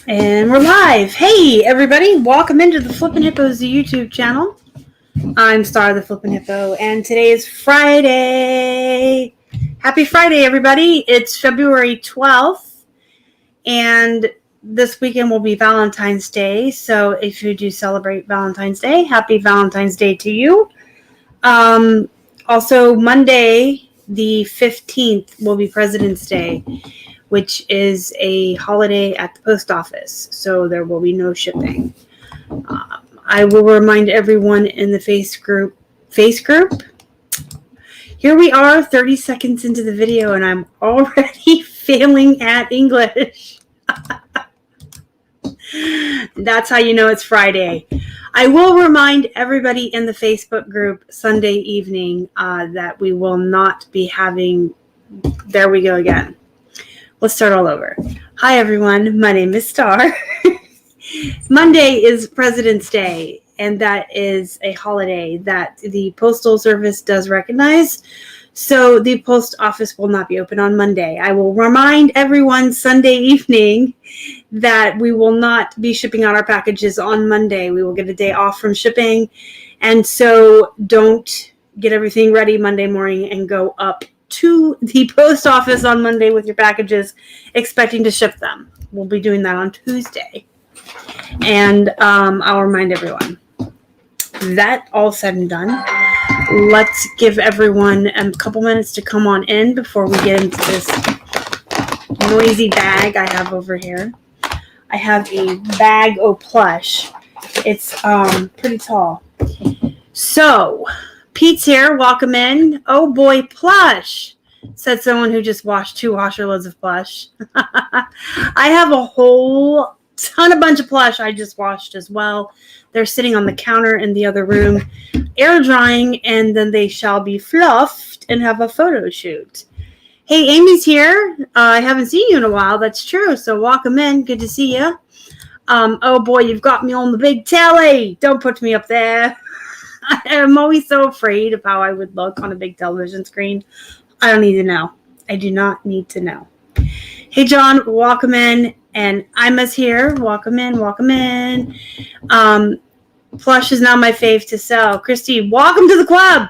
And we're live. Hey, everybody. Welcome into the Flippin' Hippos YouTube channel. I'm Star the Flippin' Hippo, and today is Friday. Happy Friday, everybody. It's February 12th, and this weekend will be Valentine's Day. So if you do celebrate Valentine's Day, happy Valentine's Day to you. Also, Monday, the 15th, will be President's Day, which is a holiday at the post office, so there will be no shipping. I will remind everyone in the face group. Here we are, 30 seconds into the video, and I'm already failing at English. That's how you know it's Friday. I will remind everybody in the Facebook group Sunday evening that we will not be having... There we go again. Let's start all over. Hi, everyone. My name is Star. Monday is President's Day, and that is a holiday that the Postal Service does recognize. So the post office will not be open on Monday. I will remind everyone Sunday evening that we will not be shipping out our packages on Monday. We will get a day off from shipping. And so don't get everything ready Monday morning and go up to the post office on Monday with your packages expecting to ship them. We'll be doing that on Tuesday. And I'll remind everyone. That all said and done, let's give everyone a couple minutes to come on in before we get into this noisy bag I have over here. I have a bag of Plush. It's pretty tall. So, Pete's here. Welcome in. Oh boy, Plush, said someone who just washed 2 washer loads of Plush. I have a whole bunch of Plush I just washed as well. They're sitting on the counter in the other room, air drying, and then they shall be fluffed and have a photo shoot. Hey, Amy's here. I haven't seen you in a while. That's true. So welcome in. Good to see you. Oh boy, you've got me on the big telly. Don't put me up there. I'm always so afraid of how I would look on a big television screen. I don't need to know. I do not need to know. Hey, John, welcome in. And Ima's here. Welcome in. Welcome in. Plush is now my fave to sell. Christy, welcome to the club.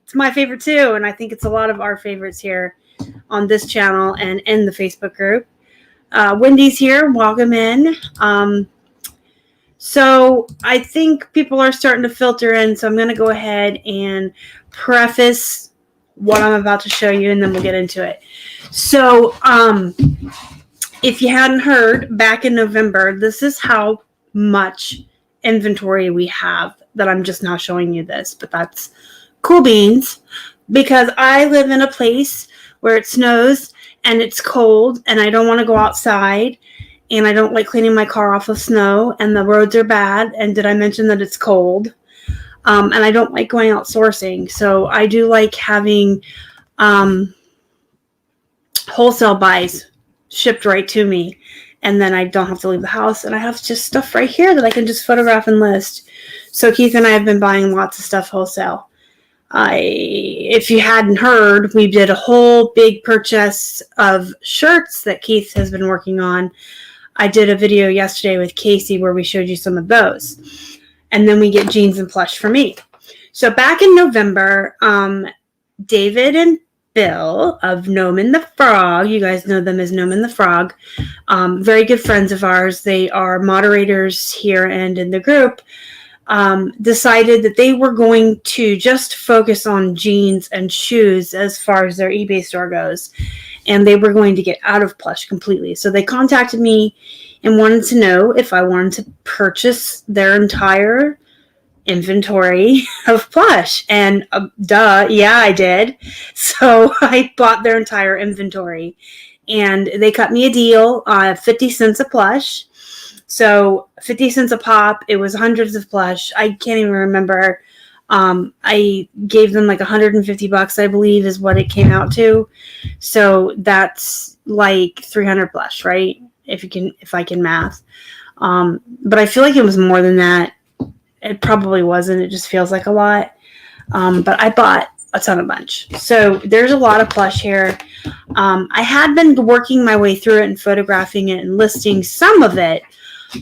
It's my favorite too. And I think it's a lot of our favorites here on this channel and in the Facebook group. Wendy's here. Welcome in. So I think people are starting to filter in, so I'm going to go ahead and preface what I'm about to show you, and then we'll get into it. So if you hadn't heard, back in November, this is how much inventory we have that I'm just now showing you this, but that's cool beans because I live in a place where it snows and it's cold and I don't want to go outside. And I don't like cleaning my car off of snow, and the roads are bad. And did I mention that it's cold? And I don't like going out sourcing. So I do like having wholesale buys shipped right to me. And then I don't have to leave the house. And I have just stuff right here that I can just photograph and list. So Keith and I have been buying lots of stuff wholesale. If you hadn't heard, we did a whole big purchase of shirts that Keith has been working on. I did a video yesterday with Casey where we showed you some of those. And then we get jeans and Plush for me. So back in November, David and Bill of Noman the Frog, you guys know them as Noman the Frog, very good friends of ours. They are moderators here and in the group, decided that they were going to just focus on jeans and shoes as far as their eBay store goes. And they were going to get out of Plush completely. So they contacted me and wanted to know if I wanted to purchase their entire inventory of Plush. And duh, yeah, I did. So I bought their entire inventory. And they cut me a deal, 50 cents a Plush. So 50 cents a pop. It was hundreds of Plush. I can't even remember. I gave them like $150, I believe, is what it came out to. So that's like 300 Plush, right? If I can math. But I feel like it was more than that. It probably wasn't. It just feels like a lot. But I bought a bunch. So there's a lot of plush here. I had been working my way through it and photographing it and listing some of it.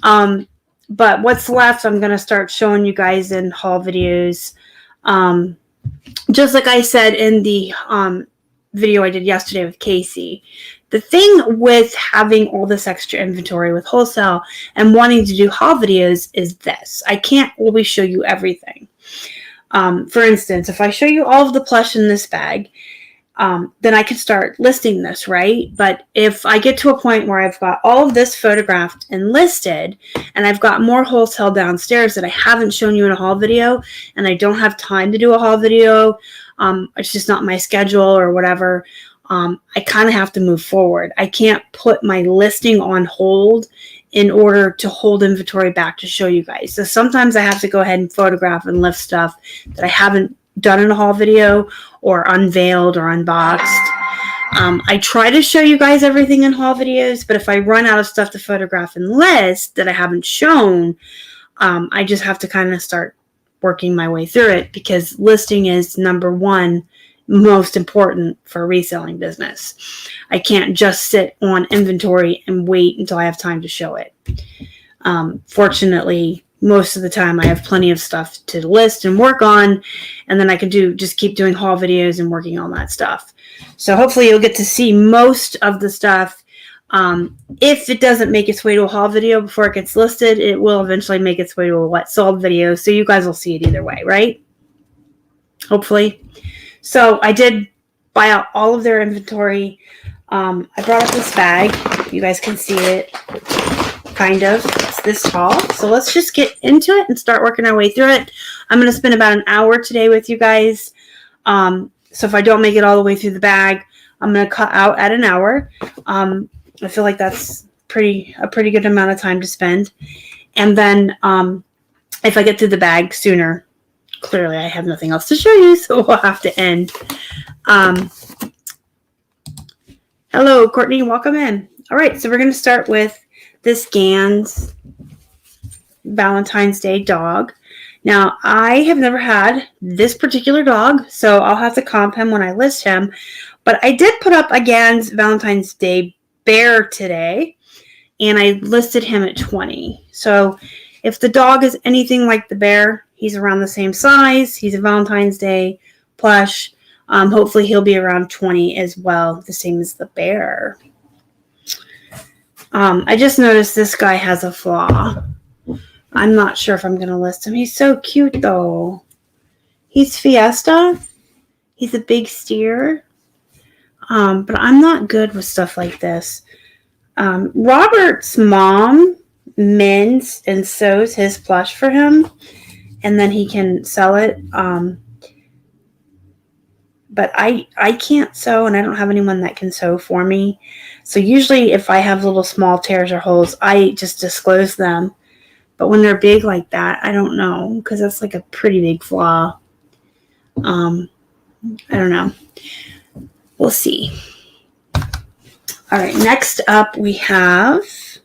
But what's left, I'm going to start showing you guys in haul videos. Just like I said in the video I did yesterday with Casey. The thing with having all this extra inventory with wholesale and wanting to do haul videos is this. I can't always show you everything. For instance, if I show you all of the plush in this bag, then I can start listing this, right? But if I get to a point where I've got all of this photographed and listed, and I've got more wholesale downstairs that I haven't shown you in a haul video, and I don't have time to do a haul video, it's just not my schedule or whatever, I kind of have to move forward. I can't put my listing on hold in order to hold inventory back to show you guys. So sometimes I have to go ahead and photograph and lift stuff that I haven't done in a haul video or unveiled or unboxed. I try to show you guys everything in haul videos, but if I run out of stuff to photograph and list that I haven't shown, I just have to kind of start working my way through it, because listing is number one most important for a reselling business. I can't just sit on inventory and wait until I have time to show it. Fortunately, most of the time I have plenty of stuff to list and work on, and then I can just keep doing haul videos and working on that stuff. So hopefully you'll get to see most of the stuff. If it doesn't make its way to a haul video before it gets listed, it will eventually make its way to a what sold video. So you guys will see it either way, right? Hopefully. So I did buy out all of their inventory. I brought up this bag. You guys can see it, kind of. It's this tall. So let's just get into it and start working our way through it. I'm going to spend about an hour today with you guys. So if I don't make it all the way through the bag, I'm going to cut out at an hour. I feel like that's a pretty good amount of time to spend. And then if I get through the bag sooner, clearly I have nothing else to show you, so we'll have to end. Hello, Courtney. Welcome in. All right, so we're going to start with this Gans Valentine's Day dog. Now, I have never had this particular dog, so I'll have to comp him when I list him. But I did put up a Gans Valentine's Day bear today, and I listed him at 20. So if the dog is anything like the bear, he's around the same size. He's a Valentine's Day plush. Hopefully he'll be around 20 as well, the same as the bear. I just noticed this guy has a flaw. I'm not sure if I'm going to list him. He's so cute, though. He's Fiesta. He's a big steer. But I'm not good with stuff like this. Robert's mom mends and sews his plush for him, and then he can sell it. But I can't sew, and I don't have anyone that can sew for me. So usually if I have little small tears or holes, I just disclose them. But when they're big like that, I don't know, because that's like a pretty big flaw. I don't know. We'll see. All right, next up we have, so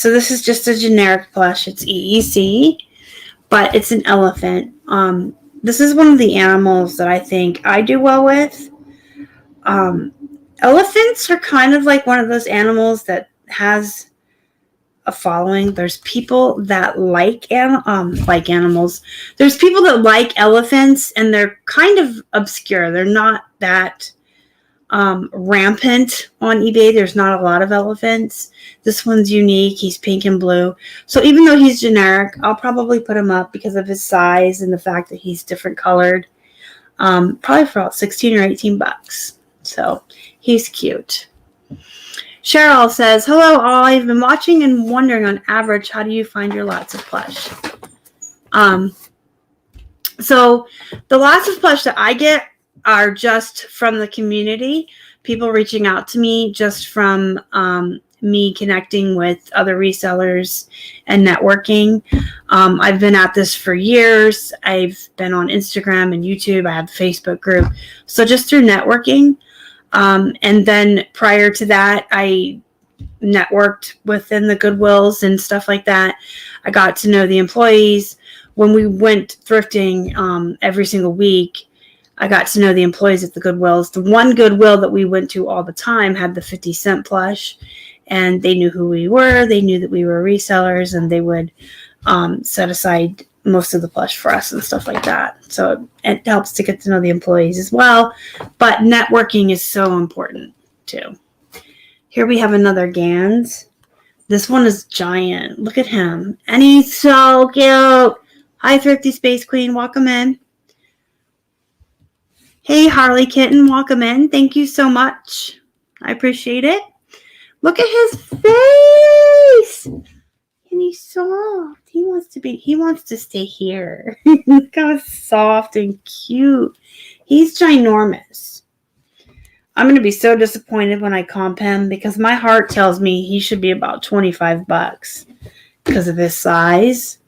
this is just a generic plush. It's EEC, but it's an elephant. This is one of the animals that I think I do well with. Elephants are kind of like one of those animals that has a following. There's people that like animals. There's people that like elephants, and they're kind of obscure. They're not that rampant on eBay. There's not a lot of elephants. This one's unique. He's pink and blue. So even though he's generic, I'll probably put him up because of his size and the fact that he's different colored. Probably for about 16 or 18 bucks. So he's cute. Cheryl says, hello all, I've been watching and wondering on average, how do you find your lots of plush? So the lots of plush that I get are just from the community, people reaching out to me just from me connecting with other resellers and networking. I've been at this for years. I've been on Instagram and YouTube. I have a Facebook group. So just through networking. And then prior to that, I networked within the Goodwills and stuff like that. I got to know the employees. when we went thrifting every single week, I got to know the employees at the Goodwills. The one Goodwill that we went to all the time had the 50-cent plush, and they knew who we were. They knew that we were resellers, and they would set aside most of the plush for us and stuff like that. So it helps to get to know the employees as well. But networking is so important too. Here we have another Gans. This one is giant. Look at him. And he's so cute. Hi, Thrifty Space Queen. Welcome in. Hey, Harley Kitten. Welcome in. Thank you so much. I appreciate it. Look at his face. And he's soft. He wants to stay here. Look how soft and cute. He's ginormous. I'm going to be so disappointed when I comp him because my heart tells me he should be about $25 because of his size.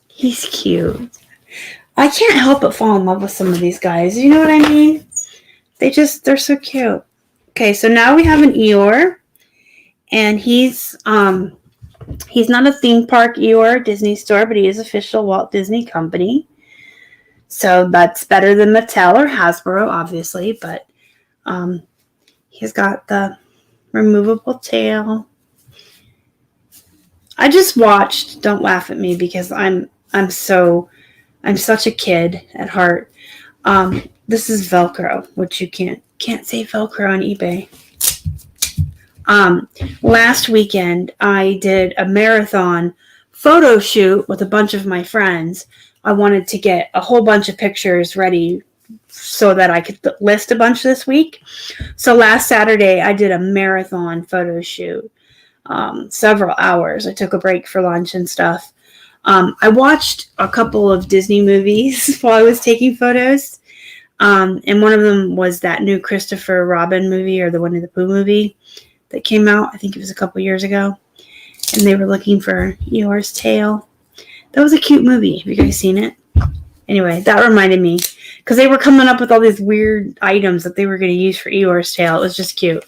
He's cute. I can't help but fall in love with some of these guys. You know what I mean? They're so cute. Okay, so now we have an Eeyore. And he's not a theme park Eeyore Disney store, but he is official Walt Disney Company. So that's better than Mattel or Hasbro, obviously, but he's got the removable tail. I just watched, don't laugh at me because I'm such a kid at heart. This is Velcro, which you can't say Velcro on eBay. Last weekend, I did a marathon photo shoot with a bunch of my friends. I wanted to get a whole bunch of pictures ready so that I could list a bunch this week. So last Saturday, I did a marathon photo shoot, several hours. I took a break for lunch and stuff. I watched a couple of Disney movies while I was taking photos. And one of them was that new Christopher Robin movie or the Winnie the Pooh movie that came out. I think it was a couple years ago. And they were looking for Eeyore's tail. That was a cute movie. Have you guys seen it? Anyway, that reminded me. Because they were coming up with all these weird items that they were going to use for Eeyore's tail. It was just cute.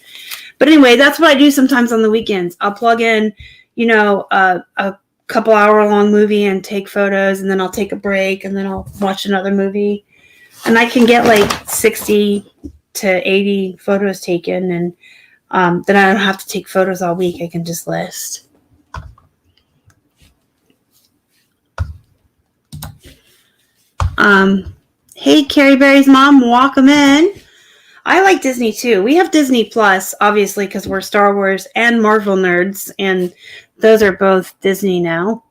But anyway, that's what I do sometimes on the weekends. I'll plug in, a couple hour long movie and take photos. And then I'll take a break. And then I'll watch another movie. And I can get like 60 to 80 photos taken. And then I don't have to take photos all week. I can just list. Hey, Carrie Berry's mom, welcome in. I like Disney too. We have Disney Plus, obviously, because we're Star Wars and Marvel nerds, and those are both Disney now.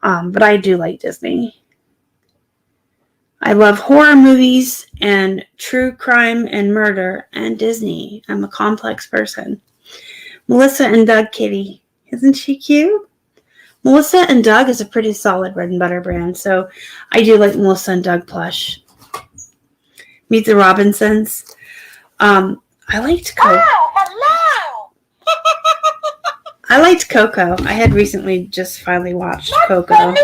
But I do like Disney. I love horror movies and true crime and murder and Disney. I'm a complex person. Melissa and Doug Kitty. Isn't she cute? Melissa and Doug is a pretty solid bread and butter brand, so I do like Melissa and Doug plush. Meet the Robinsons. I liked Coco. Oh, hello! I liked Coco. I had recently just finally watched Coco.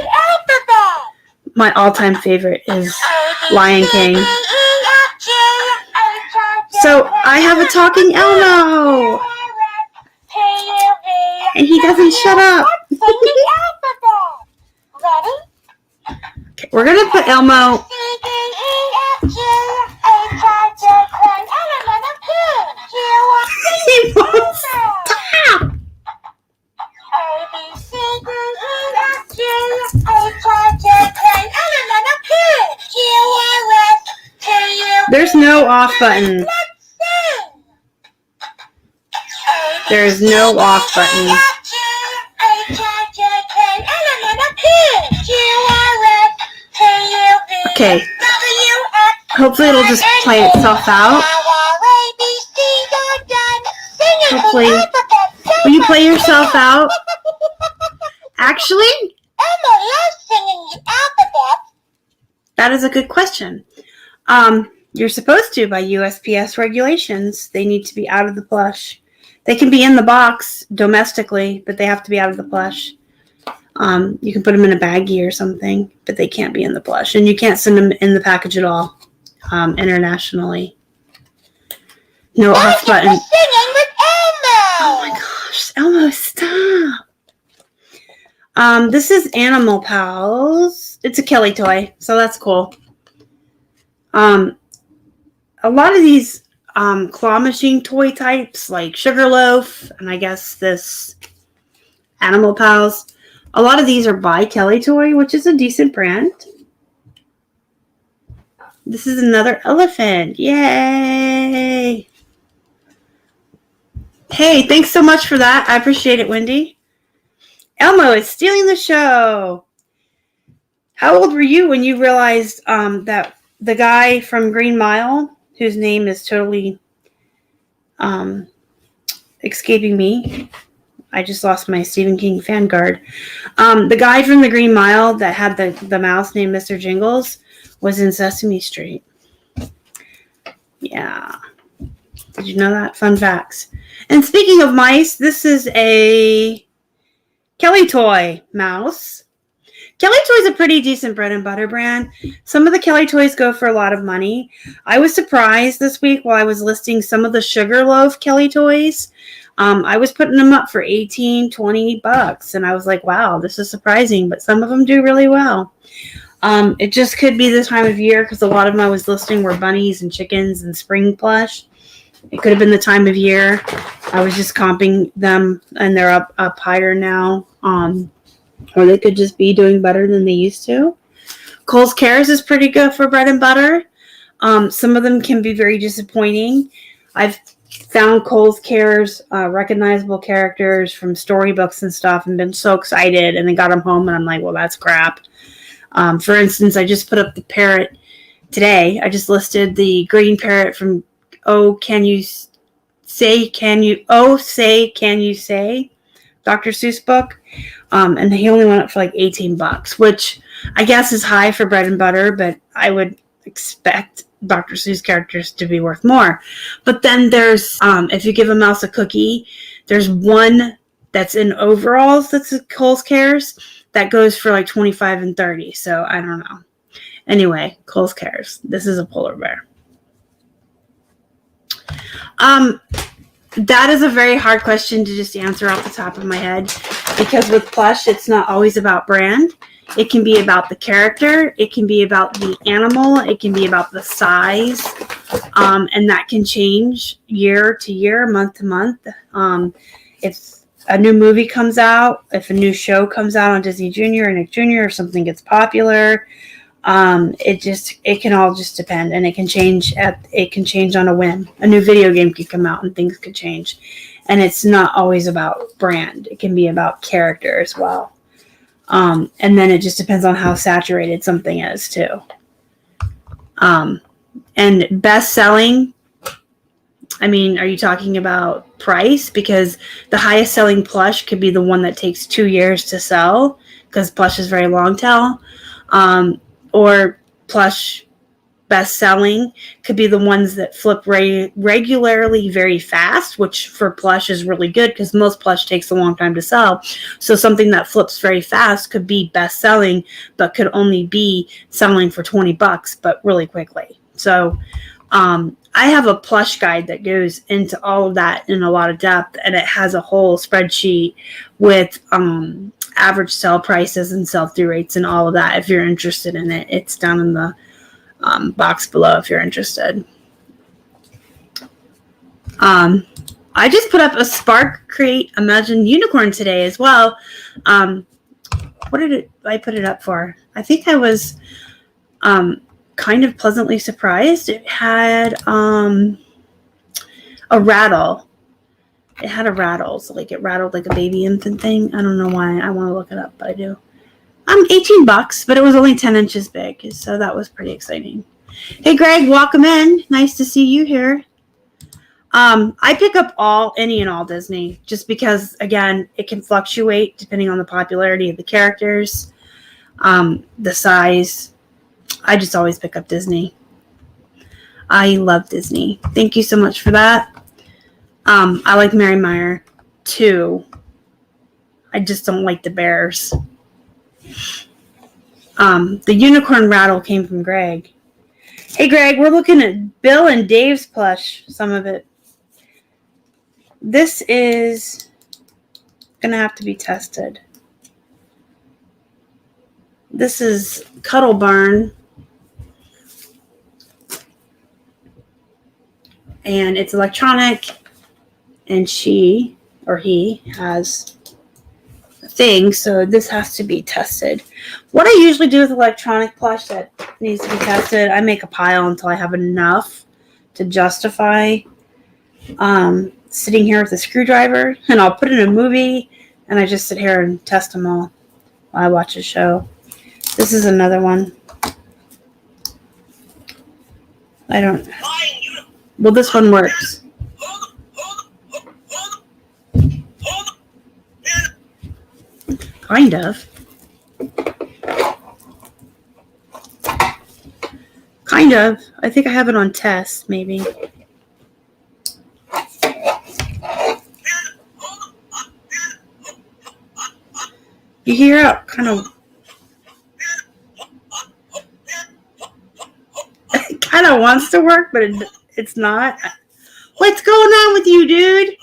My all-time favorite is Lion King. So I have a talking Elmo, and he doesn't shut up. Okay, we're gonna put Elmo. He won't stop. There's no off button. There's no off button. Okay. Hopefully it'll just play itself out. Hopefully. Will you play yourself out? Actually? That is a good question. You're supposed to by USPS regulations. They need to be out of the plush. They can be in the box domestically, but they have to be out of the plush. You can put them in a baggie or something, but they can't be in the plush. And you can't send them in the package at all internationally. No off button. Oh my gosh, Elmo, stop. This is Animal Pals. It's a Kelly toy, so that's cool. A lot of these claw machine toy types, like Sugarloaf, and I guess this Animal Pals, a lot of these are by Kelly Toy, which is a decent brand. This is another elephant. Yay! Hey, thanks so much for that. I appreciate it, Wendy. Elmo is stealing the show. How old were you when you realized that the guy from Green Mile, whose name is totally escaping me, I just lost my Stephen King fan card. The guy from the Green Mile that had the mouse named Mr. Jingles was in Sesame Street. Yeah. Did you know that? Fun facts. And speaking of mice, this is a Kelly Toy mouse. Kelly Toy is a pretty decent bread and butter brand. Some of the Kelly Toys go for a lot of money. I was surprised this week while I was listing some of the Sugarloaf Kelly Toys. I was putting them up for $18, $20, and I was like, wow, this is surprising, but some of them do really well. It just could be the time of year because a lot of them I was listing were bunnies and chickens and spring plush. It could have been the time of year. I was just comping them, and they're up higher now. Or they could just be doing better than they used to. Kohl's Cares is pretty good for bread and butter. Some of them can be very disappointing. I've found Kohl's Cares recognizable characters from storybooks and stuff and been so excited, and then got them home and I'm like, well, that's crap. For instance, I just put up the parrot today. I just listed the green parrot from Can You Say Dr. Seuss book. And he only went up for like $18, which I guess is high for bread and butter, but I would expect Dr. Seuss characters to be worth more. But then there's, if you give a mouse a cookie, there's one that's in overalls that's a Kohl's Cares that goes for like $25 and $30. So I don't know. Anyway, Kohl's Cares. This is a polar bear. That is a very hard question to just answer off the top of my head, because with plush, it's not always about brand. It can be about the character. It can be about the animal. It can be about the size. And that can change year to year, month to month. If a new movie comes out, if a new show comes out on Disney Junior or Nick Jr. or something gets popular, it can all just depend, and it can change on a whim. A new video game could come out and things could change, and it's not always about brand. It can be about character as well. And then it just depends on how saturated something is too. And best selling, I mean, are you talking about price? Because the highest selling plush could be the one that takes 2 years to sell, because plush is very long tail. Or plush best selling could be the ones that flip regularly very fast, which for plush is really good because most plush takes a long time to sell. So something that flips very fast could be best selling, but could only be selling for $20, but really quickly. So I have a plush guide that goes into all of that in a lot of depth, and it has a whole spreadsheet with average sell prices and sell-through rates and all of that. If you're interested in it, it's down in the box below if you're interested. I just put up a Spark Create Imagine Unicorn today as well. What did I put it up for? I think I was kind of pleasantly surprised. It had a rattle. It had a rattle, so like it rattled like a baby infant thing. I don't know why. I want to look it up, but I do. $18, but it was only 10 inches big, so that was pretty exciting. Hey, Greg, welcome in. Nice to see you here. I pick up any and all Disney, just because, again, it can fluctuate depending on the popularity of the characters, the size. I just always pick up Disney. I love Disney. Thank you so much for that. I like Mary Meyer too. I just don't like the bears. The unicorn rattle came from Greg. Hey, Greg, we're looking at Bill and Dave's plush, some of it. This is going to have to be tested. This is Cuddle Barn. And it's electronic. And she or he has a thing. So this has to be tested. What I usually do with electronic plush that needs to be tested, I make a pile until I have enough to justify sitting here with a screwdriver. And I'll put in a movie. And I just sit here and test them all while I watch a show. This is another one. I don't... Well, this one works. Kind of. Kind of. I think I have it on test, maybe. You hear it kind of... It kind of wants to work, but it's not. What's going on with you, dude?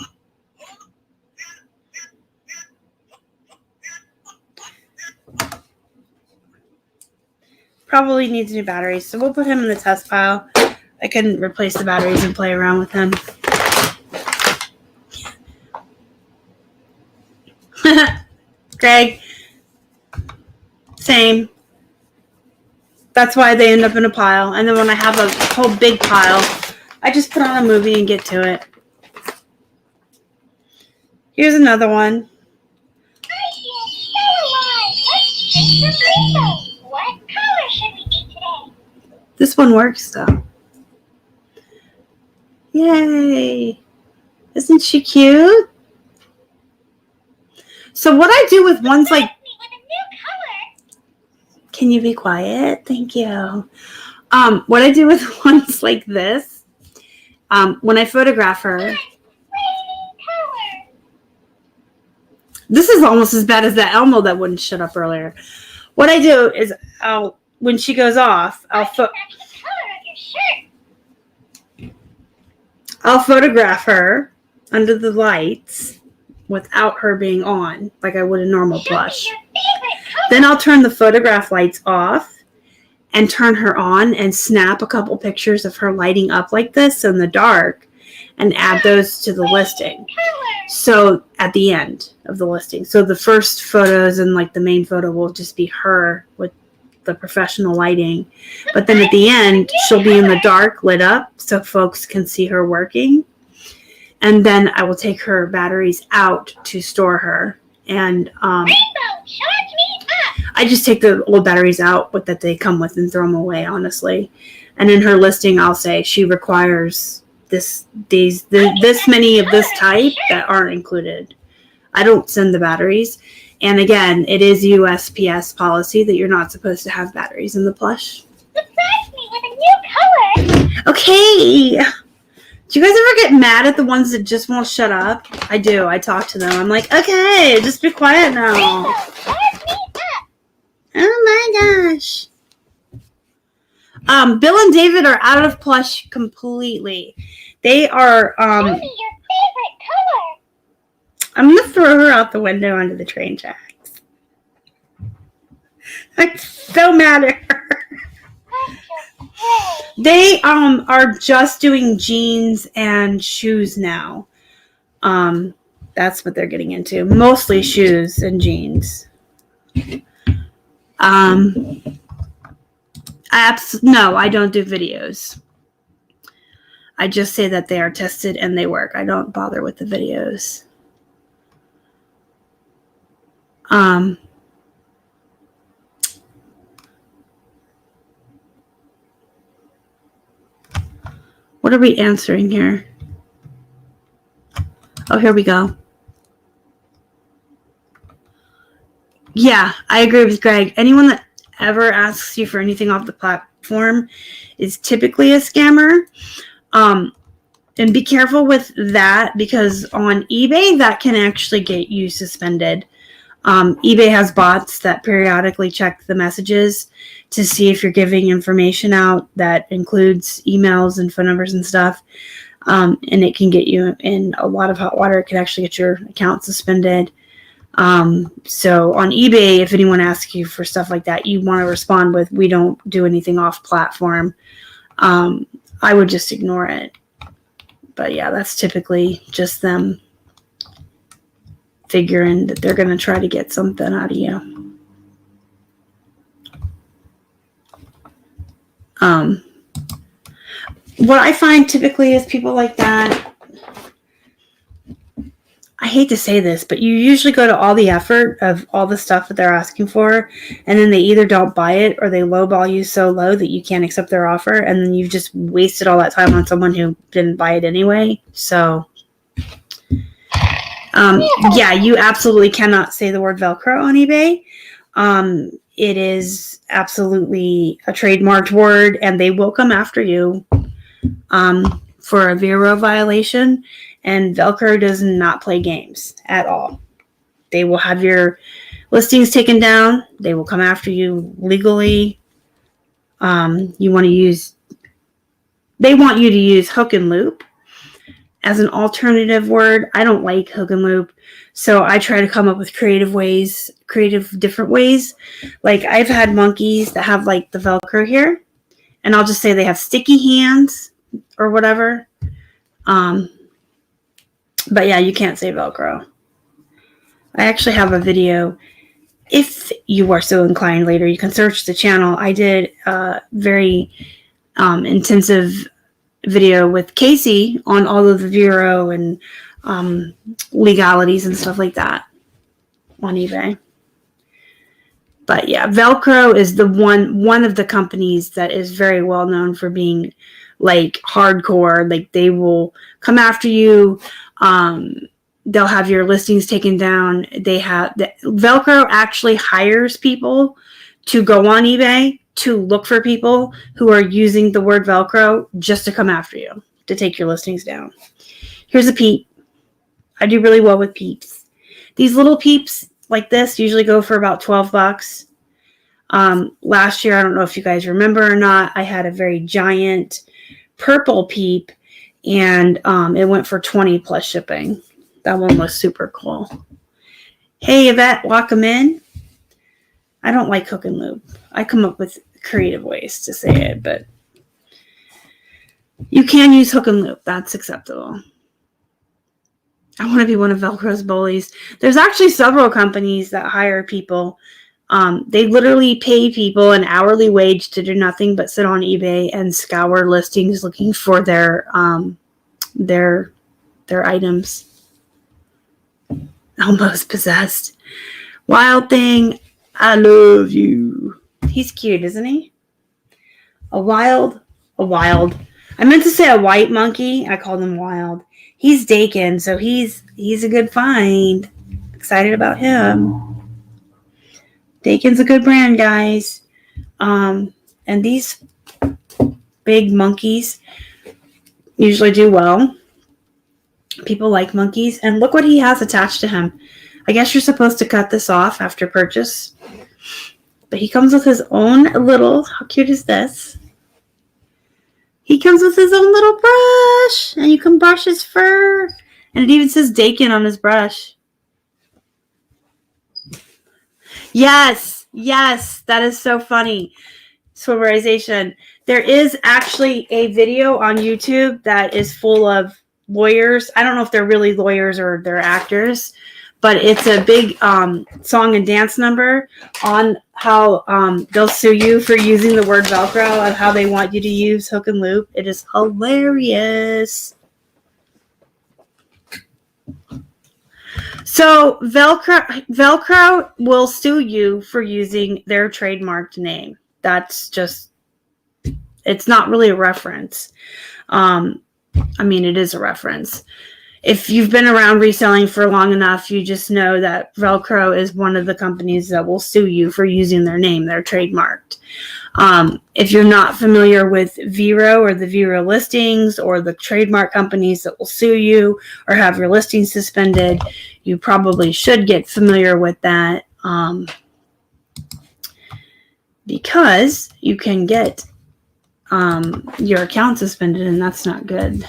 Probably needs new batteries, so we'll put him in the test pile. I can replace the batteries and play around with him. Greg, same. That's why they end up in a pile. And then when I have a whole big pile, I just put on a movie and get to it. Here's another one. What color should we be today? This one works though. Yay! Isn't she cute? So what I do with ones like... Can you be quiet? Thank you. What I do with ones like this, when I photograph her... This is almost as bad as that Elmo that wouldn't shut up earlier. What I do is, when she goes off, I'll photograph her under the lights without her being on, like I would a normal plush. Then I'll turn the photograph lights off and turn her on and snap a couple pictures of her lighting up like this in the dark and add those to the listing. So at the end of the listing. So the first photos and like the main photo will just be her with the professional lighting. But then at the end, she'll be in the dark lit up so folks can see her working. And then I will take her batteries out to store her. And I just take the old batteries out that they come with and throw them away, honestly. And in her listing, I'll say she requires this many of this type that aren't included. I don't send the batteries. And again, it is USPS policy that you're not supposed to have batteries in the plush. Surprise me with a new color. Okay. Do you guys ever get mad at the ones that just won't shut up? I do. I talk to them. I'm like, okay, just be quiet now. Oh my gosh. Bill and David are out of plush completely. They are Tell me your favorite color. I'm gonna throw her out the window onto the train tracks. I'm so mad at her. They are just doing jeans and shoes now. That's what they're getting into. Mostly shoes and jeans. No, I don't do videos. I just say that they are tested and they work. I don't bother with the videos. What are we answering here? Oh, here we go. Yeah, I agree with Greg. Anyone that ever asks you for anything off the platform is typically a scammer. And be careful with that because on eBay, that can actually get you suspended. eBay has bots that periodically check the messages to see if you're giving information out that includes emails and phone numbers and stuff. And it can get you in a lot of hot water. It can actually get your account suspended. So on eBay, if anyone asks you for stuff like that, you want to respond with, we don't do anything off platform. I would just ignore it. But yeah, that's typically just them figuring that they're going to try to get something out of you. What I find typically is people like that, I hate to say this, but you usually go to all the effort of all the stuff that they're asking for, and then they either don't buy it or they lowball you so low that you can't accept their offer, and then you've just wasted all that time on someone who didn't buy it anyway. So, yeah, you absolutely cannot say the word Velcro on eBay. It is absolutely a trademarked word, and they will come after you for a Vero violation. And Velcro does not play games at all. They will have your listings taken down. They will come after you legally. They want you to use hook and loop as an alternative word. I don't like hook and loop, so I try to come up with creative different ways. Like I've had monkeys that have like the Velcro here, and I'll just say they have sticky hands or whatever. But yeah, you can't say Velcro. I actually have a video. If you are so inclined later, you can search the channel. I did a very intensive video with Casey on all of the Vero and legalities and stuff like that on eBay. But yeah, Velcro is the one of the companies that is very well known for being like hardcore. Like they will come after you. They'll have your listings taken down. Velcro actually hires people to go on eBay to look for people who are using the word Velcro just to come after you, to take your listings down. Here's a peep. I do really well with peeps. These little peeps like this usually go for about $12. Last year, I don't know if you guys remember or not, I had a very giant purple peep, and it went for $20 plus shipping. That one was super cool. Hey, Yvette, welcome in. I don't like hook and loop. I come up with creative ways to say it, but you can use hook and loop. That's acceptable. I want to be one of Velcro's bullies. There's actually several companies that hire people. They literally pay people an hourly wage to do nothing but sit on eBay and scour listings looking for their items. Almost possessed. Wild Thing, I love you. He's cute, isn't he? A wild. I meant to say a white monkey. I called him wild. He's Dakin, so he's a good find. Excited about him. Dakin's a good brand, guys. And these big monkeys usually do well. People like monkeys. And look what he has attached to him. I guess you're supposed to cut this off after purchase. But he comes with his own little, how cute is this? He comes with his own little brush. And you can brush his fur. And it even says Dakin on his brush. Yes, that is so funny. Swimmerization. There is actually a video on YouTube that is full of lawyers. I don't know if they're really lawyers or they're actors, but it's a big song and dance number on how they'll sue you for using the word Velcro and how they want you to use hook and loop. It is hilarious. So Velcro will sue you for using their trademarked name. That's just, it's not really a reference. I mean, it is a reference. If you've been around reselling for long enough, you just know that Velcro is one of the companies that will sue you for using their name. They're trademarked. If you're not familiar with Vero or the Vero listings or the trademark companies that will sue you or have your listings suspended, you probably should get familiar with that because you can get your account suspended, and that's not good.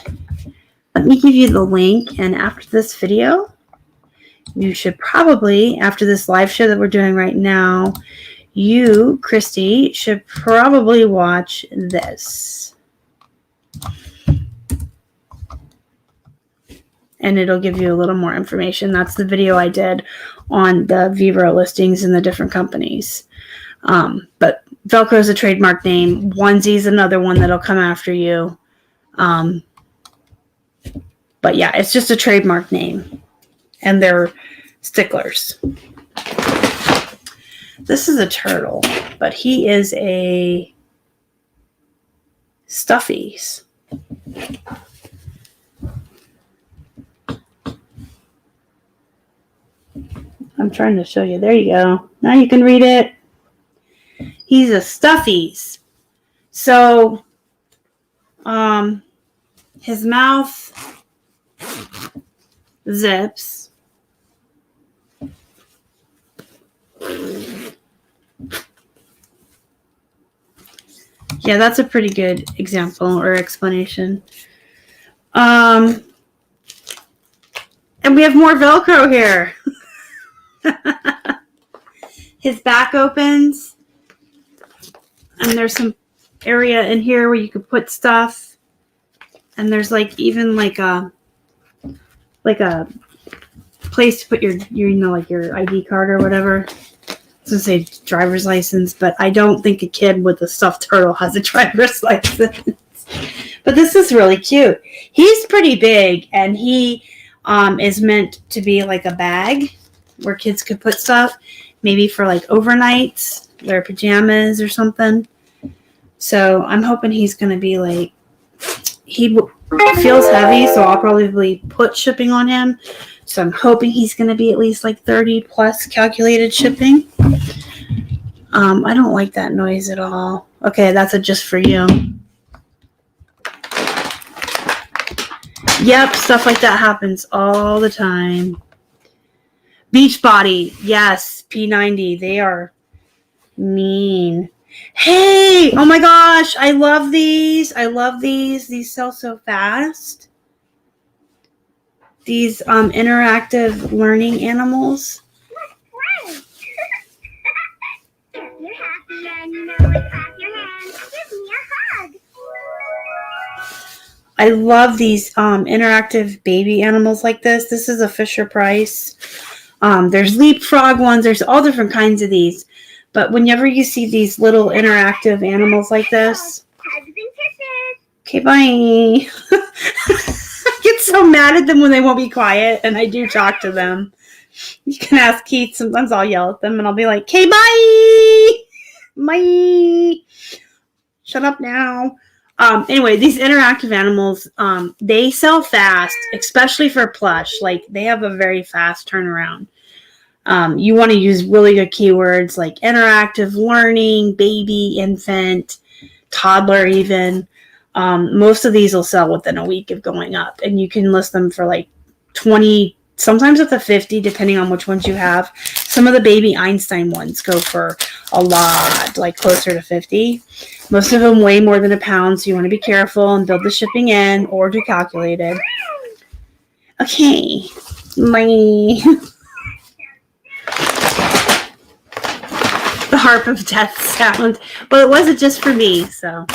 Let me give you the link, and after this video, you should probably, after this live show that we're doing right now, you, Christy, should probably watch this. And it'll give you a little more information. That's the video I did on the Vero listings in the different companies. But Velcro is a trademark name. Onesie's another one that'll come after you. But yeah, it's just a trademark name. And they're sticklers. This is a turtle, but he is a stuffies. I'm trying to show you. There you go. Now you can read it. He's a stuffies. So, his mouth zips. Yeah, that's a pretty good example or explanation. And we have more Velcro here. His back opens, and there's some area in here where you could put stuff, and there's like even like a place to put your like your ID card or whatever. I was gonna say driver's license, but I don't think a kid with a stuffed turtle has a driver's license. But this is really cute. He's pretty big, and he is meant to be like a bag where kids could put stuff, maybe for like overnights, wear pajamas or something. So I'm hoping he's going to be like, he feels heavy, so I'll probably put shipping on him. So I'm hoping he's going to be at least like 30 plus calculated shipping. I don't like that noise at all. Okay, that's a just for you. Yep, stuff like that happens all the time. Beachbody, yes, P90. They are mean. Hey, oh my gosh, I love these. I love these. These sell so fast. These interactive learning animals. You're happy and you know it. Clap your hands. Give me a hug. I love these interactive baby animals like this. This is a Fisher Price. There's leapfrog ones. There's all different kinds of these. But whenever you see these little interactive animals like this. Hugs and kisses. Okay, bye. I get so mad at them when they won't be quiet, and I do talk to them. You can ask Keith. Sometimes I'll yell at them, and I'll be like, okay, bye. Bye. Shut up now. Anyway, these interactive animals, they sell fast, especially for plush. Like, they have a very fast turnaround. You want to use really good keywords like interactive learning, baby, infant, toddler even. Most of these will sell within a week of going up. And you can list them for like 20, sometimes up to 50, depending on which ones you have. Some of the baby Einstein ones go for a lot, like closer to 50. Most of them weigh more than a pound, so you want to be careful and build the shipping in or do calculated. Okay. Bye. The harp of death sound. Well, it wasn't just for me, so.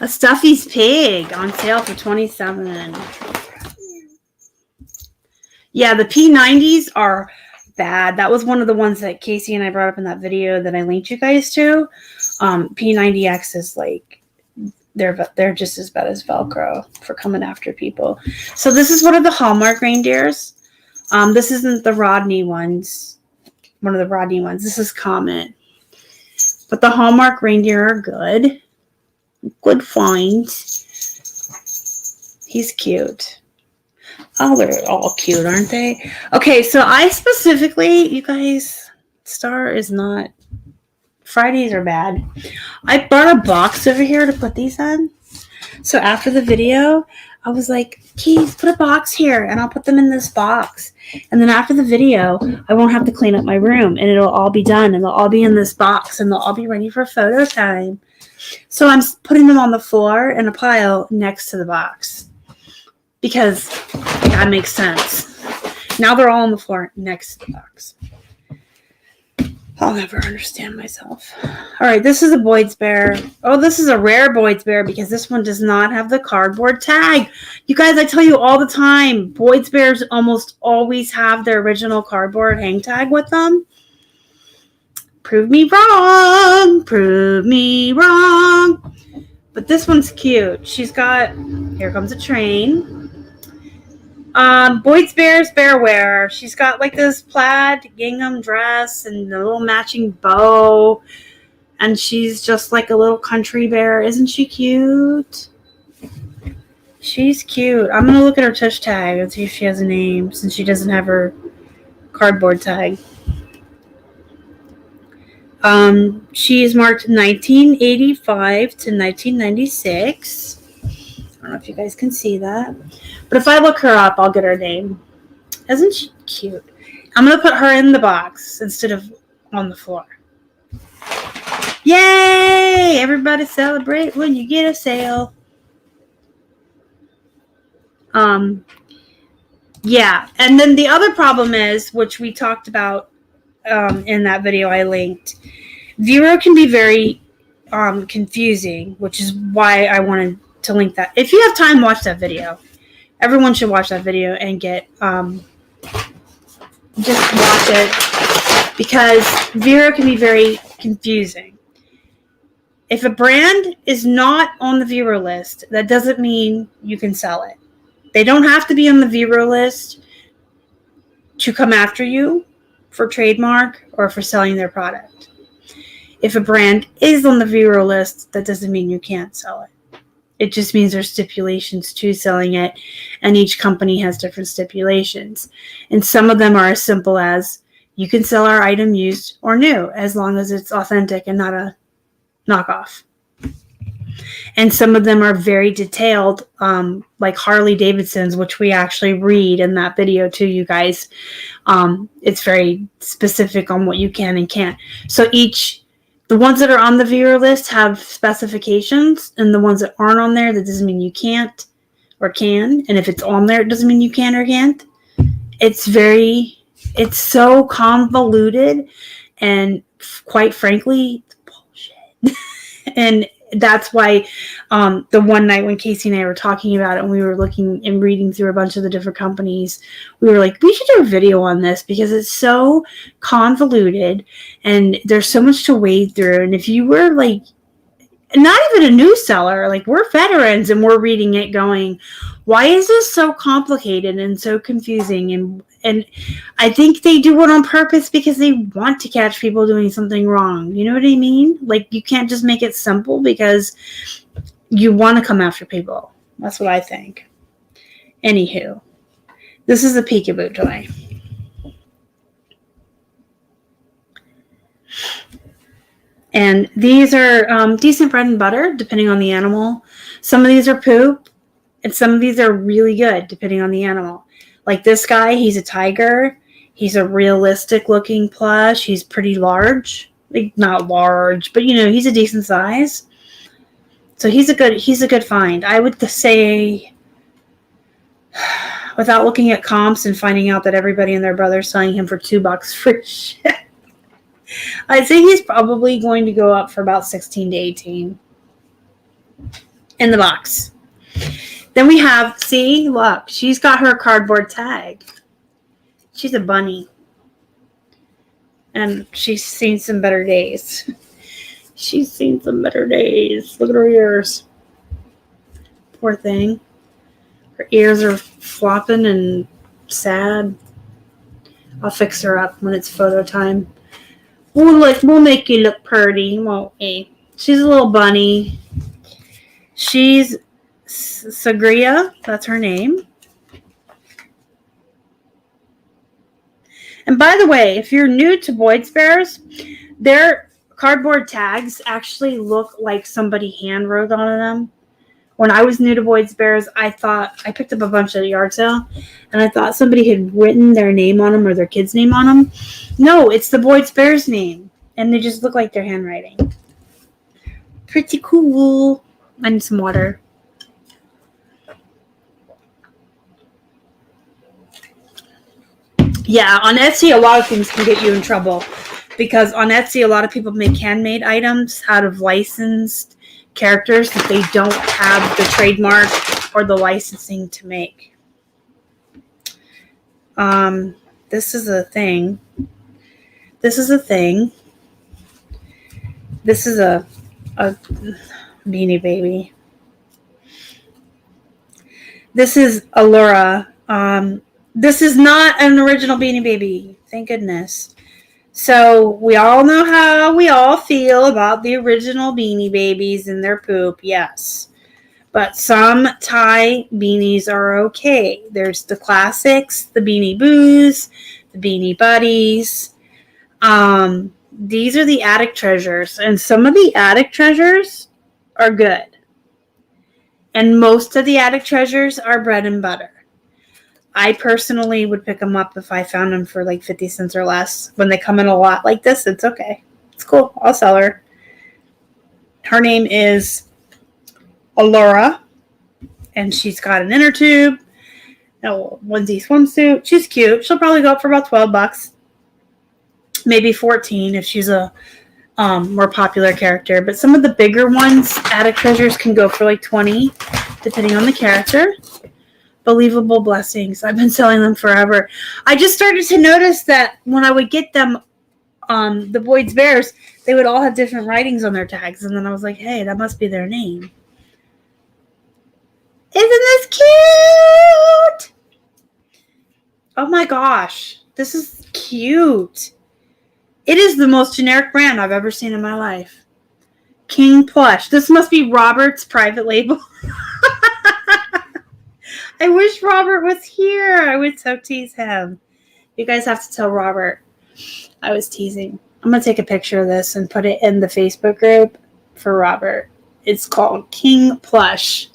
A Stuffy's Pig on sale for $27. Yeah, the P90s are bad. That was one of the ones that Casey and I brought up in that video that I linked you guys to. P90X is like, they're just as bad as Velcro for coming after people. So this is one of the Hallmark reindeers. This isn't the Rodney ones. One of the Rodney ones. This is Comet. But the Hallmark reindeer are good. Good finds. He's cute. Oh, they're all cute, aren't they? Okay, so I specifically, you guys, Star is not, Fridays are bad. I brought a box over here to put these in. So after the video, I was like, Keith, put a box here, and I'll put them in this box. And then after the video, I won't have to clean up my room, and it'll all be done, and they'll all be in this box, and they'll all be ready for photo time. So I'm putting them on the floor in a pile next to the box. because that makes sense. Now they're all on the floor next to the box. I'll never understand myself. All right, this is a Boyd's Bear. Oh, this is a rare Boyd's Bear because this one does not have the cardboard tag. You guys, I tell you all the time, Boyd's Bears almost always have their original cardboard hang tag with them. Prove me wrong. Prove me wrong. But this one's cute. She's got, here comes a train. Boyd's Bear's bear wear. She's got like this plaid gingham dress and a little matching bow. And she's just like a little country bear. Isn't she cute? She's cute. I'm going to look at her tush tag and see if she has a name since she doesn't have her cardboard tag. She is marked 1985 to 1996. I don't know if you guys can see that. But if I look her up, I'll get her name. Isn't she cute? I'm going to put her in the box instead of on the floor. Yay! Everybody celebrate when you get a sale. Yeah. And then the other problem is, which we talked about in that video I linked, Vero can be very confusing, which is why I wanted to link that. If you have time, watch that video. Everyone should watch that video and get just watch it because Vero can be very confusing. If a brand is not on the Vero list, that doesn't mean you can sell it. They don't have to be on the Vero list to come after you for trademark or for selling their product. If a brand is on the Vero list, that doesn't mean you can't sell it. It just means there's stipulations to selling it, and each company has different stipulations. And some of them are as simple as, you can sell our item used or new, as long as it's authentic and not a knockoff. And some of them are very detailed, like Harley Davidson's, which we actually read in that video too, you guys. It's very specific on what you can and can't. So the ones that are on the Vero list have specifications, and the ones that aren't on there, that doesn't mean you can't or can. And if it's on there, it doesn't mean you can or can't. It's so convoluted, and quite frankly, it's bullshit. And that's why the one night when Casey and I were talking about it, and we were looking and reading through a bunch of the different companies, we were like, we should do a video on this because it's so convoluted and there's so much to wade through. And if you were like not even a new seller, like we're veterans and we're reading it going, why is this so complicated and so confusing? And I think they do it on purpose because they want to catch people doing something wrong. You know what I mean? Like, you can't just make it simple because you want to come after people. That's what I think. Anywho, this is a peekaboo toy. And these are decent bread and butter, depending on the animal. Some of these are poop, and some of these are really good, depending on the animal. Like this guy, he's a tiger. He's a realistic looking plush. He's pretty large. Like, not large, but he's a decent size. So he's a good find. I would say, without looking at comps and finding out that everybody and their brother's selling him for $2 for shit, I'd say he's probably going to go up for about 16 to 18 in the box. Then we have, see, look, she's got her cardboard tag. She's a bunny. And she's seen some better days. She's seen some better days. Look at her ears. Poor thing. Her ears are flopping and sad. I'll fix her up when it's photo time. We'll make you look pretty, won't we? She's a little bunny. She's Sagria, that's her name. And by the way, if you're new to Boyd's Bears, their cardboard tags actually look like somebody hand wrote on them. When I was new to Boyd's Bears, I picked up a bunch at a yard sale, and I thought somebody had written their name on them or their kid's name on them. No, it's the Boyd's Bears name, and they just look like their handwriting. Pretty cool. I need some water. Yeah, on Etsy, a lot of things can get you in trouble because on Etsy, a lot of people make handmade items out of licensed characters that they don't have the trademark or the licensing to make. This is a thing. This is a thing. This is a Beanie Baby. This is Allura. This is not an original Beanie Baby. Thank goodness. So we all know how we all feel about the original Beanie Babies and their poop. Yes. But some tie beanies are okay. There's the classics, the Beanie Boos, the Beanie Buddies. These are the attic treasures. And some of the attic treasures are good. And most of the attic treasures are bread and butter. I personally would pick them up if I found them for like 50 cents or less. When they come in a lot like this, it's okay. It's cool. I'll sell her. Her name is Allura. And she's got an inner tube. A onesie swimsuit. She's cute. She'll probably go up for about $12. Maybe 14 if she's a more popular character. But some of the bigger ones, attic treasures, can go for like 20, depending on the character. Believable Blessings. I've been selling them forever. I just started to notice that when I would get them, the Boyd's Bears, they would all have different writings on their tags. And then I was like, hey, that must be their name. Isn't this cute? Oh my gosh. This is cute. It is the most generic brand I've ever seen in my life. King Plush. This must be Robert's private label. I wish Robert was here. I would so tease him. You guys have to tell Robert I was teasing. I'm going to take a picture of this and put it in the Facebook group for Robert. It's called King Plush.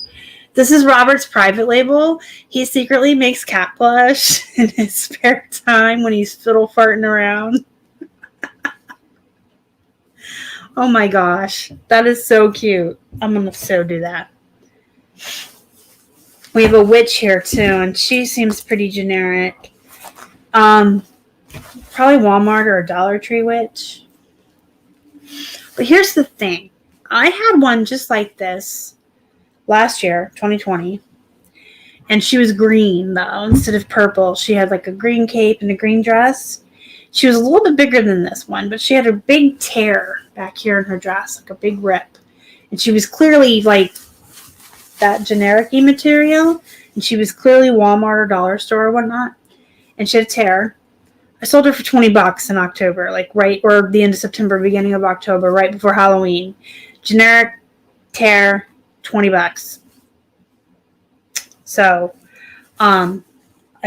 This is Robert's private label. He secretly makes cat plush in his spare time when he's fiddle farting around. Oh my gosh. That is so cute. I'm going to so do that. We have a witch here too, and she seems pretty generic. Probably Walmart or a Dollar Tree witch. But here's the thing. I had one just like this last year, 2020. And she was green, though, instead of purple. She had like a green cape and a green dress. She was a little bit bigger than this one, but she had a big tear back here in her dress, like a big rip. And she was clearly like that generic-y material, and she was clearly Walmart or dollar store or whatnot, and she had a tear. I sold her for $20 in October, like right or the end of September, beginning of October, right before Halloween. Generic tear, $20. So, I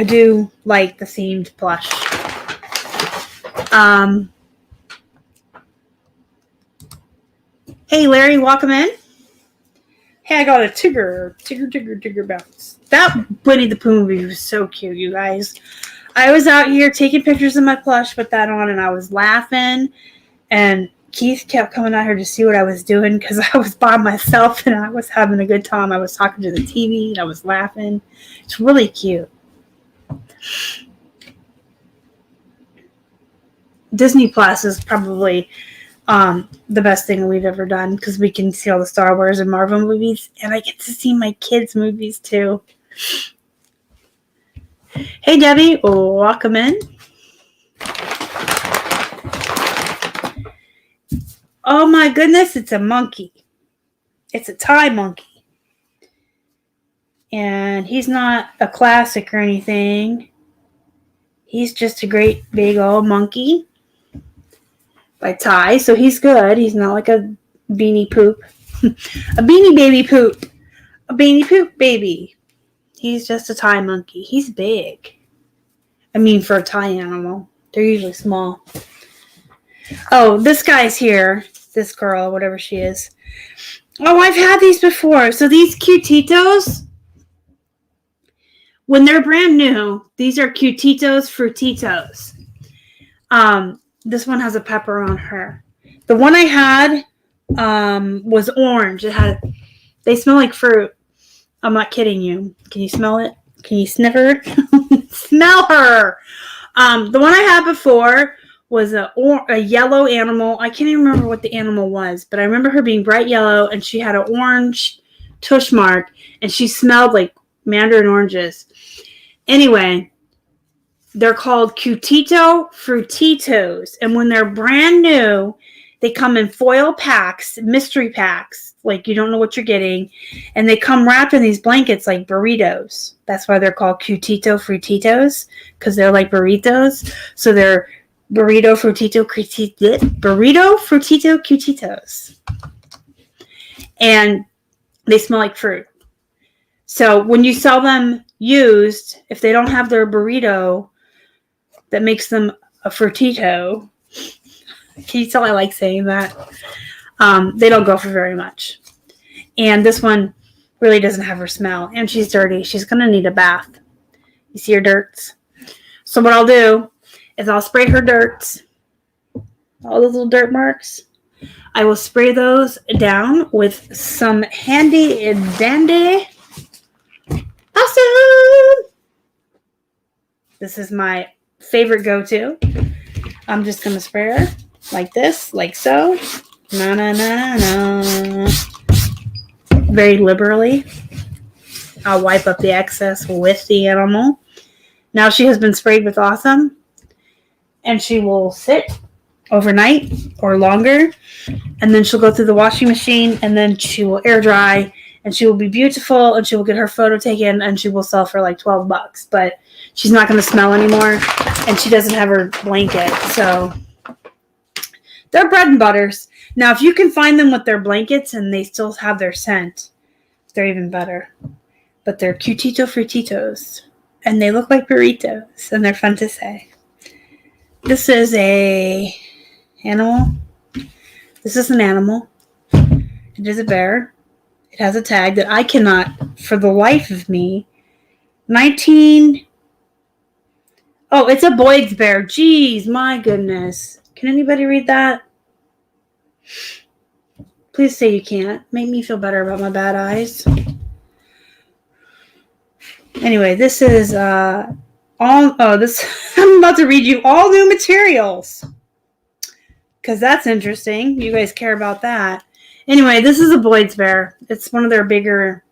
do like the themed plush. Hey Larry, welcome in. Hey, I got a Tigger bounce. That Winnie the Pooh movie was so cute, you guys. I was out here taking pictures of my plush with that on, and I was laughing. And Keith kept coming out here to see what I was doing because I was by myself and I was having a good time. I was talking to the TV and I was laughing. It's really cute. Disney Plus is probably the best thing we've ever done because we can see all the Star Wars and Marvel movies, and I get to see my kids' movies too. Hey Debbie, welcome in. Oh my goodness, it's a monkey. It's a Thai monkey. And he's not a classic or anything. He's just a great big old monkey. By Thai, so he's good. He's not like a beanie poop. A beanie baby poop. A beanie poop baby. He's just a Thai monkey. He's big. I mean, for a Thai animal. They're usually small. Oh, this guy's here. This girl, whatever she is. Oh, I've had these before. So these cutitos, when they're brand new, these are cutitos frutitos. This one has a pepper on her. The one I had was orange. They smell like fruit. I'm not kidding you. Can you smell it? Can you sniff her? Smell her. The one I had before was a yellow animal. I can't even remember what the animal was, but I remember her being bright yellow, and she had an orange tush mark, and she smelled like mandarin oranges. Anyway, they're called Cutito Frutitos, and when they're brand new, they come in foil packs, mystery packs, like you don't know what you're getting, and they come wrapped in these blankets like burritos. That's why they're called Cutito Frutitos, because they're like burritos. So they're burrito frutito cutitos, and they smell like fruit. So when you sell them used, if they don't have their burrito that makes them a frutito, can you tell I like saying that? They don't go for very much. And this one really doesn't have her smell, and she's dirty. She's gonna need a bath. You see her dirts? So what I'll do is I'll spray her dirts, all those little dirt marks. I will spray those down with some handy dandy awesome. This is my favorite go-to. I'm just going to spray her like this, like so. Na, na, na, na. Very liberally. I'll wipe up the excess with the animal. Now she has been sprayed with awesome, and she will sit overnight or longer, and then she'll go through the washing machine, and then she will air dry, and she will be beautiful, and she will get her photo taken, and she will sell for like $12. But she's not going to smell anymore, and she doesn't have her blanket. So they're bread and butters. Now, if you can find them with their blankets and they still have their scent, they're even better. But they're Cutito Frutitos, and they look like burritos, and they're fun to say. This is a animal. This is an animal. It is a bear. It has a tag that I cannot, for the life of me, Oh, it's a Boyd's bear. Jeez, my goodness. Can anybody read that? Please say you can't. Make me feel better about my bad eyes. Anyway, this is I'm about to read you all new materials, because that's interesting. You guys care about that. Anyway, this is a Boyd's bear. It's one of their bigger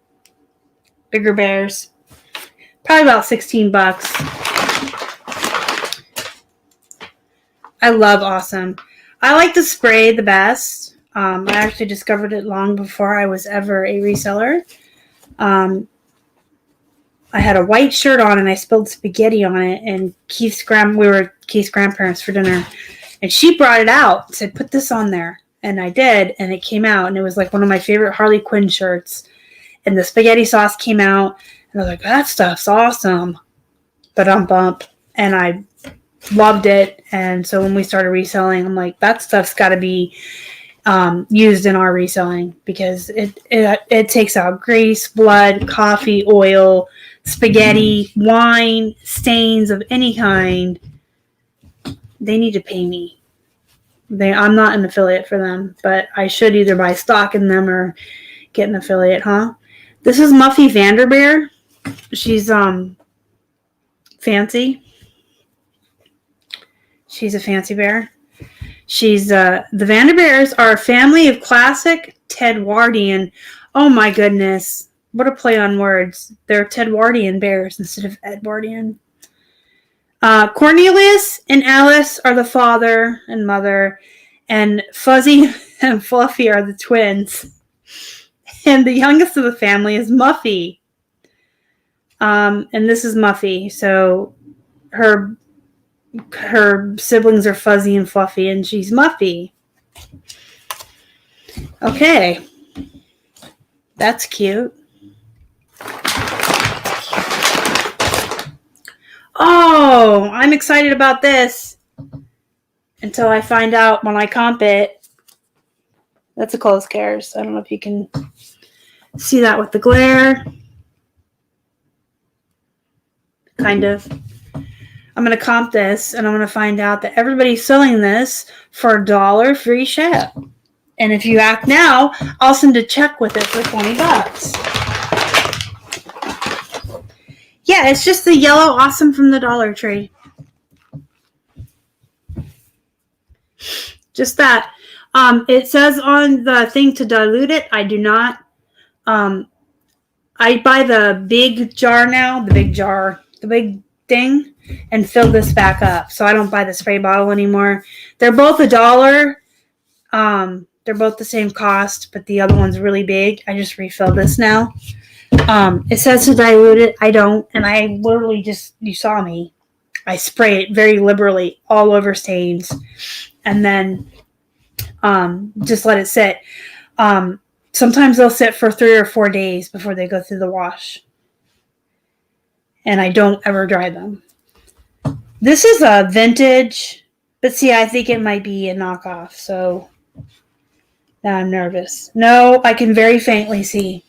bears. Probably about $16. I love awesome. I like the spray the best. I actually discovered it long before I was ever a reseller. I had a white shirt on, and I spilled spaghetti on it, and we were at Keith's grandparents for dinner, and she brought it out, said, put this on there. And I did, and it came out, and it was like one of my favorite Harley Quinn shirts. And the spaghetti sauce came out, and I was like, that stuff's awesome. Bump. And I loved it. And so when we started reselling, I'm like, that stuff's got to be used in our reselling, because it takes out grease, blood, coffee, oil, spaghetti, wine, stains of any kind. They need to pay me. I'm not an affiliate for them, but I should either buy stock in them or get an affiliate, huh? This is Muffy Vanderbeer. She's fancy. She's a fancy bear. She's the Vanderbeers are a family of classic Tedwardian. Oh my goodness. What a play on words. They're Tedwardian bears instead of Edwardian. Cornelius and Alice are the father and mother, and Fuzzy and Fluffy are the twins. And the youngest of the family is Muffy. And this is Muffy. So her siblings are Fuzzy and Fluffy, and she's Muffy. Okay. That's cute. Oh, I'm excited about this until I find out when I comp it. That's a close cares. I don't know if you can see that with the glare. Kind of. I'm going to comp this, and I'm going to find out that everybody's selling this for $1 free ship. And if you act now, I'll send a check with it for $20. Yeah, it's just the yellow awesome from the Dollar Tree. Just that. It says on the thing to dilute it. I do not. I buy the big jar now, the big thing, and fill this back up. So I don't buy the spray bottle anymore. They're both $1. They're both the same cost, but the other one's really big. I just refill this now. It says to dilute it. I don't, and I literally just, you saw me. I spray it very liberally all over stains, and then just let it sit. Sometimes they'll sit for 3 or 4 days before they go through the wash. And I don't ever dry them. This is a vintage, but see, I think it might be a knockoff, so now I'm nervous. No, I can very faintly see.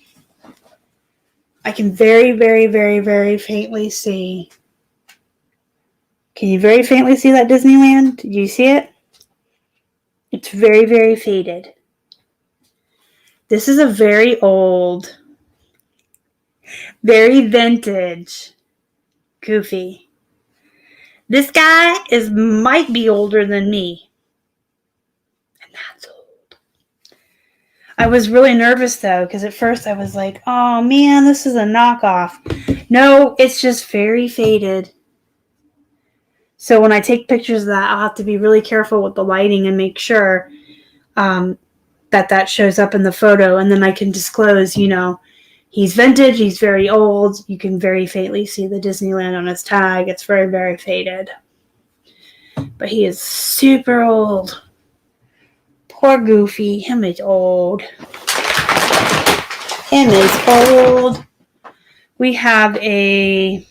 I can very, very, very, very faintly see. Can you very faintly see that Disneyland? Did you see it? It's very, very faded. This is a very old, very vintage Goofy. This guy might be older than me. And that's old. I was really nervous though, because at first I was like, oh man, this is a knockoff. No, it's just very faded. So when I take pictures of that, I'll have to be really careful with the lighting and make sure that shows up in the photo. And then I can disclose, he's vintage, he's very old. You can very faintly see the Disneyland on his tag. It's very, very faded. But he is super old. Poor Goofy. Him is old. We have a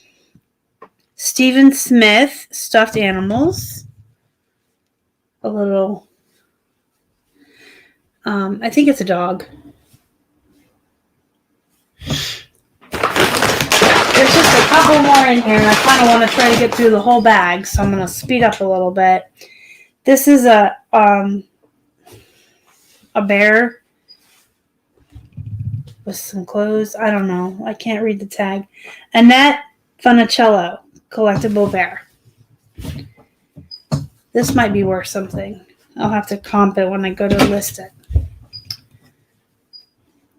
Stephen Smith stuffed animals. A little, I think it's a dog. There's just a couple more in here, and I kind of want to try to get through the whole bag, so I'm going to speed up a little bit. This is a bear with some clothes. I don't know. I can't read the tag. Annette Funicello, collectible bear. This might be worth something. I'll have to comp it when I go to list it.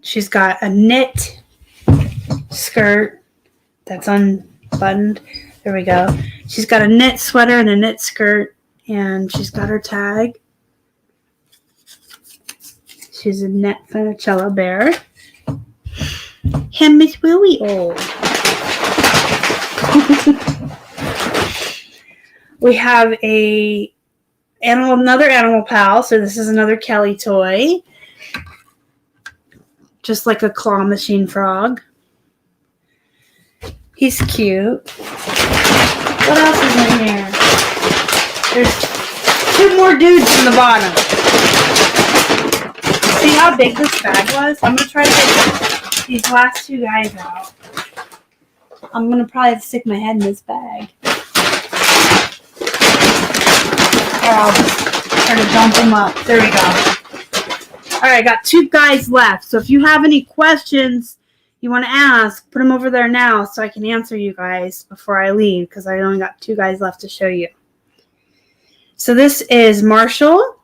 She's got a knit skirt that's unbuttoned. There we go. She's got a knit sweater and a knit skirt, and she's got her tag. She's a Annette Funicello bear. Him is really old. We have another Animal Pal. So this is another Kelly toy. Just like a claw machine frog. He's cute. What else is in here? There's 2 more dudes in the bottom. See how big this bag was? I'm going to try to get these last 2 guys out. I'm going to probably have to stick my head in this bag. Or I'll just try to dump them up. There we go. Alright, I got 2 guys left. So if you have any questions you want to ask, put them over there now so I can answer you guys before I leave, because I only got 2 guys left to show you. So this is Marshall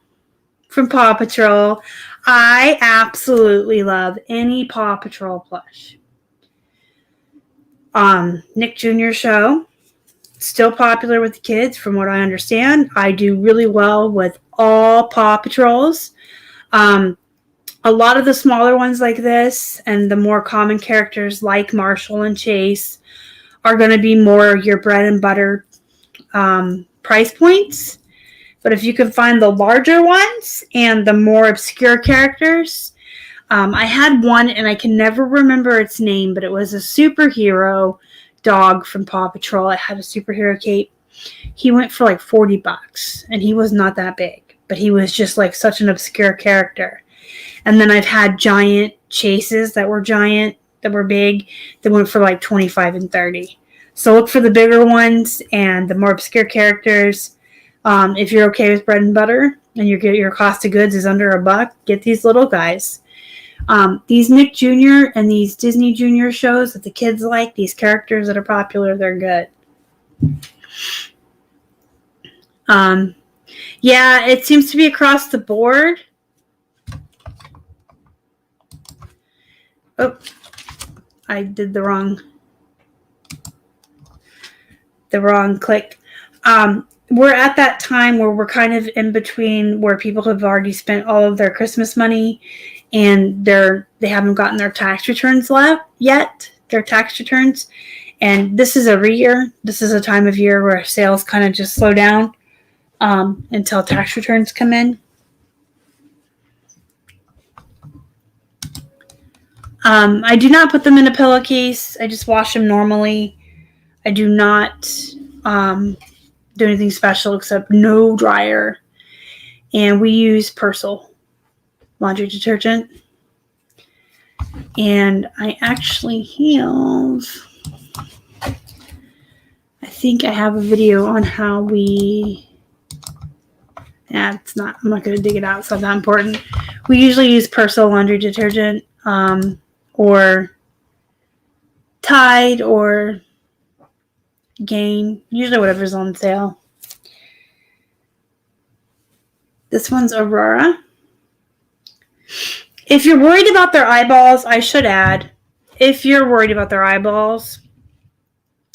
from Paw Patrol. I absolutely love any Paw Patrol plush. Nick Jr. show. Still popular with the kids from what I understand. I do really well with all Paw Patrols. A lot of the smaller ones like this and the more common characters like Marshall and Chase are going to be more your bread and butter price points. But if you can find the larger ones and the more obscure characters, I had one and I can never remember its name, but it was a superhero dog from Paw Patrol. It had a superhero cape. He went for like $40 and he was not that big, but he was just like such an obscure character. And then I've had giant chases that were giant, that were big, that went for like $25 and $30. So look for the bigger ones and the more obscure characters. If you're okay with bread and butter and your cost of goods is under $1, get these little guys. These Nick Jr. and these Disney Jr. shows that the kids like, these characters that are popular, they're good. Yeah, it seems to be across the board. Oh, I did the wrong click. We're at that time where we're kind of in between where people have already spent all of their Christmas money and they haven't gotten their tax returns yet, their tax returns. And this is every year. This is a time of year where sales kind of just slow down until tax returns come in. I do not put them in a pillowcase. I just wash them normally. I do not do anything special except no dryer. And we use Persil laundry detergent. And I actually have, I think I have a video on how we, I'm not going to dig it out. It's not that important. We usually use Persil laundry detergent or Tide or Gain, usually whatever's on sale. This one's Aurora. If you're worried about their eyeballs, I should add, if you're worried about their eyeballs,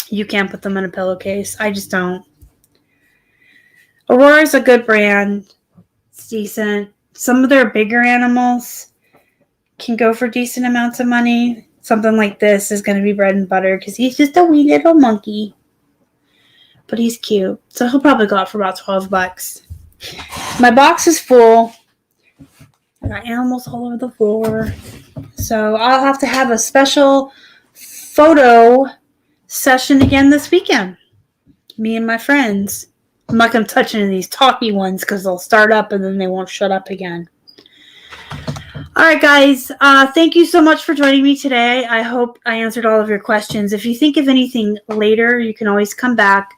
you can't put them in a pillowcase. I just don't. Aurora's a good brand. It's decent. Some of their bigger animals can go for decent amounts of money. Something like this is going to be bread and butter because he's just a wee little monkey. But he's cute. So he'll probably go out for about $12. My box is full. I got animals all over the floor. So I'll have to have a special photo session again this weekend. Me and my friends. I'm not going to touch any of these talky ones because they'll start up and then they won't shut up again. All right, guys. Thank you so much for joining me today. I hope I answered all of your questions. If you think of anything later, you can always come back.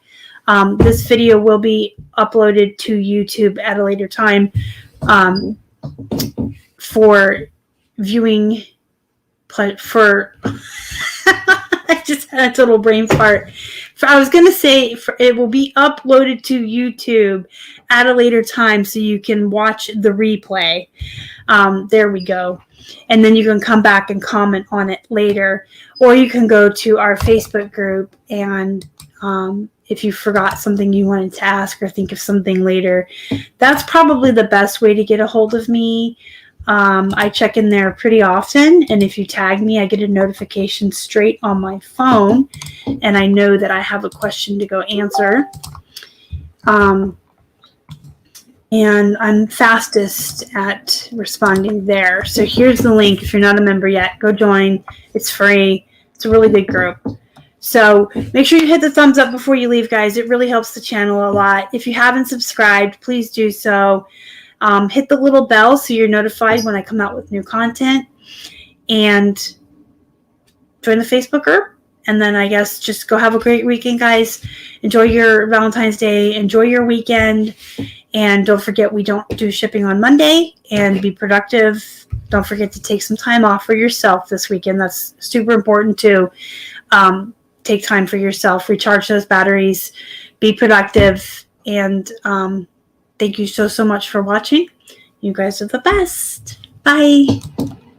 This video will be uploaded to YouTube at a later time for viewing. For I just had a total brain fart. I was going to say it will be uploaded to YouTube at a later time so you can watch the replay. There we go. And then you can come back and comment on it later. Or you can go to our Facebook group and if you forgot something you wanted to ask or think of something later, that's probably the best way to get a hold of me. I check in there pretty often, and if you tag me, I get a notification straight on my phone, and I know that I have a question to go answer. And I'm fastest at responding there. So here's the link. If you're not a member yet, go join. It's free. It's a really good group. So make sure you hit the thumbs up before you leave, guys. It really helps the channel a lot. If you haven't subscribed, please do so. Hit the little bell so you're notified when I come out with new content. And join the Facebook group. And then I guess just go have a great weekend, guys. Enjoy your Valentine's Day. Enjoy your weekend. And don't forget, we don't do shipping on Monday. And be productive. Don't forget to take some time off for yourself this weekend. That's super important too. Take time for yourself. Recharge those batteries. Be productive. And thank you so much for watching. You guys are the best. Bye.